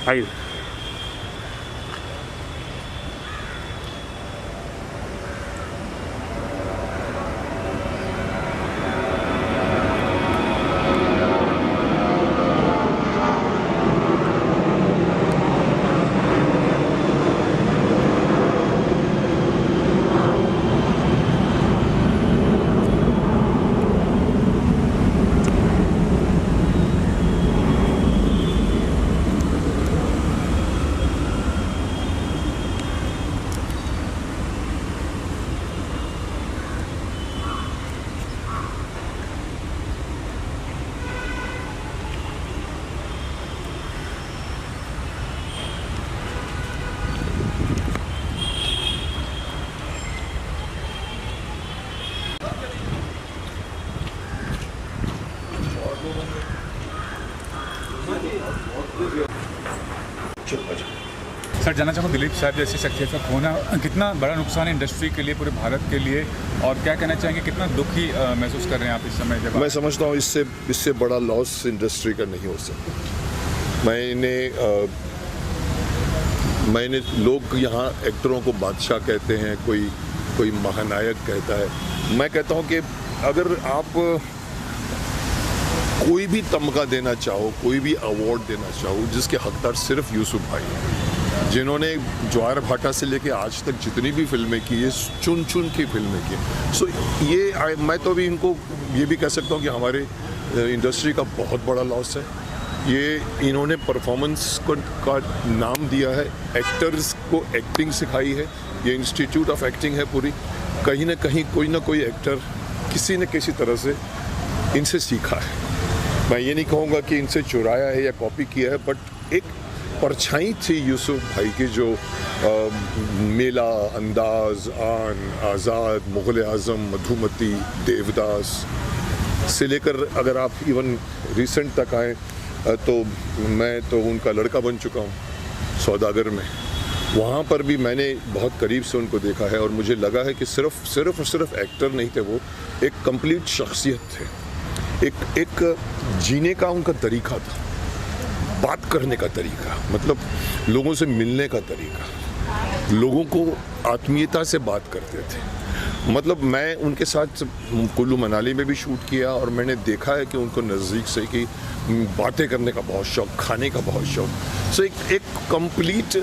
आइए। सर, जानना चाहूँगा दिलीप साहब जैसी शख्सियत का खोना कितना बड़ा नुकसान है इंडस्ट्री के लिए, पूरे भारत के लिए, और क्या कहना चाहेंगे, कितना दुखी महसूस कर रहे हैं आप इस समय जब? मैं समझता हूँ इससे बड़ा लॉस इंडस्ट्री का नहीं हो सकता। मैंने लोग यहाँ एक्टरों को बादशाह कहते हैं, कोई महानायक कहता है। मैं कहता हूँ कि अगर आप कोई भी तमगा देना चाहो, कोई भी अवार्ड देना चाहो, जिसके हकदार सिर्फ यूसुफ भाई हैं, जिन्होंने ज्वार भाटा से लेके आज तक जितनी भी फिल्में की, ये चुन के फिल्में की। सो ये मैं तो अभी इनको ये भी कह सकता हूँ कि हमारे इंडस्ट्री का बहुत बड़ा लॉस है। ये इन्होंने परफॉर्मेंस का नाम दिया है, एक्टर्स को एक्टिंग सिखाई है, ये इंस्टीट्यूट ऑफ एक्टिंग है पूरी। कहीं ना कहीं कोई ना कोई एक्टर किसी न किसी तरह से इनसे सीखा है। मैं ये नहीं कहूँगा कि इनसे चुराया है या कॉपी किया है, बट एक परछाई थी यूसुफ भाई की, जो मेला, अंदाज, आन, आज़ाद, मुग़ल आज़म, मधुमती, देवदास से लेकर अगर आप इवन रिसेंट तक आए तो मैं तो उनका लड़का बन चुका हूँ सौदागर में। वहाँ पर भी मैंने बहुत करीब से उनको देखा है और मुझे लगा है कि सिर्फ एक्टर नहीं थे, वो एक कंप्लीट शख्सियत थे। एक जीने का उनका तरीका था, बात करने का तरीका, मतलब लोगों से मिलने का तरीका, लोगों को आत्मीयता से बात करते थे। मतलब मैं उनके साथ कुल्लू मनाली में भी शूट किया और मैंने देखा है कि उनको नज़दीक से कि बातें करने का बहुत शौक़, खाने का बहुत शौक़। सो एक कंप्लीट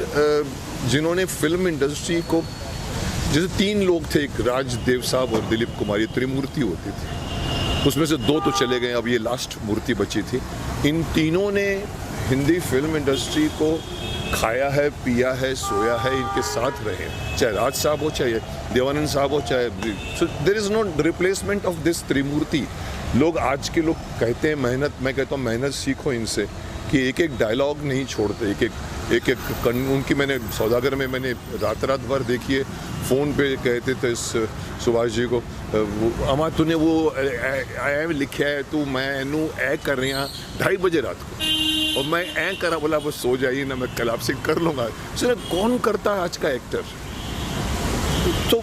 जिन्होंने फिल्म इंडस्ट्री को, जैसे 3 लोग थे, एक राजदेव साहब और दिलीप कुमार, ये त्रिमूर्ति होती थी, उसमें से 2 तो चले गए, अब ये लास्ट मूर्ति बची थी। इन तीनों ने हिंदी फिल्म इंडस्ट्री को खाया है, पिया है, सोया है, इनके साथ रहे, चाहे राज साहब हो, चाहे देवानंद साहब हो, चाहे, so there is no replacement of this Trimurti. लोग आज के लोग कहते हैं मेहनत, मैं कहता हूँ मेहनत सीखो इनसे, कि एक एक नहीं छोड़ते, एक उनकी मैंने सौदागर में मैंने रात भर देखी है, फ़ोन पे कहते थे सुभाष जी को, अमा तूने वो ए लिखा है, तू मैं नू ए कर रही हाँ 2:30 बजे रात को, और मैं ए करा, बोला बस सो जाइए ना, मैं कल आपसे कर लूँगा। सर कौन करता है आज का एक्टर? तो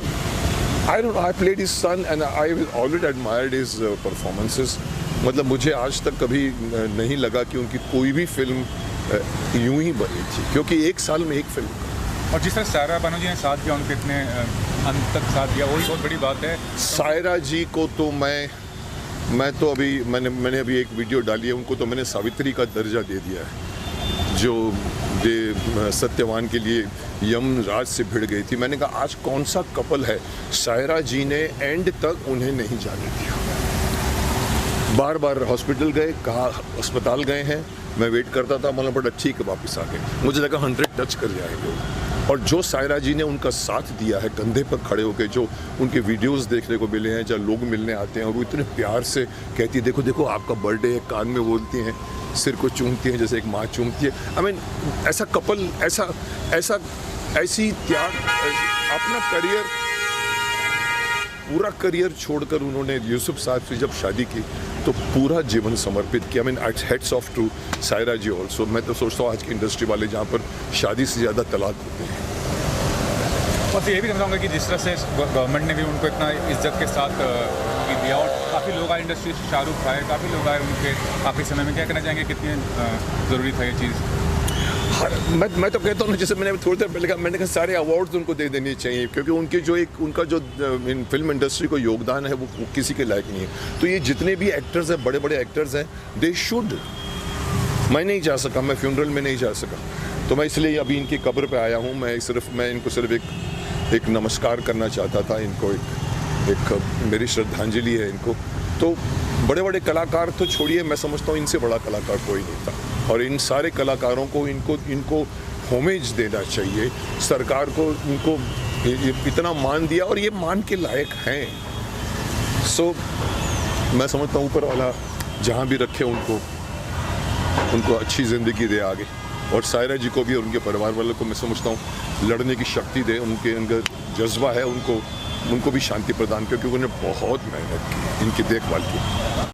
I don't know, I played his son and I already admired his performances. मतलब मुझे आज तक कभी नहीं लगा कि उनकी कोई भी फिल्म यूं ही बनी थी, क्योंकि 1 साल में 1 फिल्म। और जिस तरह सायरा बानो जी ने साथ दिया, उनके इतने अंत तक साथ दिया, वही बहुत बड़ी बात है। सायरा जी को तो मैं तो अभी मैंने अभी एक वीडियो डाली है, उनको तो मैंने सावित्री का दर्जा दे दिया है, जो सत्यवान के लिए यमराज से भिड़ गई थी। मैंने कहा आज कौन सा कपल है, सायरा जी ने एंड तक उन्हें नहीं जाने दिया, बार बार हॉस्पिटल गए, कहा अस्पताल गए हैं, मैं वेट करता था, मतलब बड़ा ठीक है, वापस आ गए। मुझे लगा 100 टच कर जाएंगे। और जो सायरा जी ने उनका साथ दिया है, कंधे पर खड़े होकर, जो उनके वीडियोस देखने को मिले हैं, जब लोग मिलने आते हैं और वो इतने प्यार से कहती है, देखो देखो आपका बर्थडे है, कान में बोलती हैं, सिर को चूमती हैं जैसे एक माँ चूमती है। आई मीन ऐसा कपल, ऐसी त्याग, अपना करियर, पूरा करियर छोड़कर उन्होंने यूसुफ साहब से जब शादी की तो पूरा जीवन समर्पित किया। I mean hats off to Saira ji also. मैं तो सोचता हूँ आज की इंडस्ट्री वाले जहाँ पर शादी से ज़्यादा तलाक होते हैं। बस ये भी समझाऊंगा कि जिस तरह से गवर्नमेंट ने भी उनको इतना इज्जत के साथ दिया और काफ़ी लोग आए इंडस्ट्री, शाहरुख भाई काफ़ी लोग आए उनके आखिरी समय में, क्या कहना चाहेंगे कितनी ज़रूरी था ये चीज़? हाँ, मैं तो कहता हूँ जैसे मैंने थोड़ी देर पहले कहा, मैंने कहा सारे अवार्ड्स उनको दे देने चाहिए, क्योंकि उनके जो उनका जो इन फिल्म इंडस्ट्री को योगदान है वो किसी के लायक नहीं है। तो ये जितने भी एक्टर्स हैं, बड़े बड़े एक्टर्स हैं, दे शुड। मैं नहीं जा सका, मैं फ्यूनरल में नहीं जा सका, तो मैं इसलिए अभी इनकी कब्र पे आया हूँ। मैं इनको सिर्फ एक नमस्कार करना चाहता था इनको, एक मेरी श्रद्धांजलि है इनको। तो बड़े बड़े कलाकार तो छोड़िए, मैं समझता हूँ इनसे बड़ा कलाकार कोई नहीं था, और इन सारे कलाकारों को इनको होमेज देना चाहिए। सरकार को इनको इतना मान दिया और ये मान के लायक हैं। सो मैं समझता हूँ ऊपर वाला जहाँ भी रखे उनको अच्छी ज़िंदगी दे आगे, और सायरा जी को भी और उनके परिवार वालों को मैं समझता हूँ लड़ने की शक्ति दे। उनके अंदर जज्बा है, उनको भी शांति प्रदान करे, क्योंकि उन्होंने बहुत मेहनत की इनकी देखभाल की।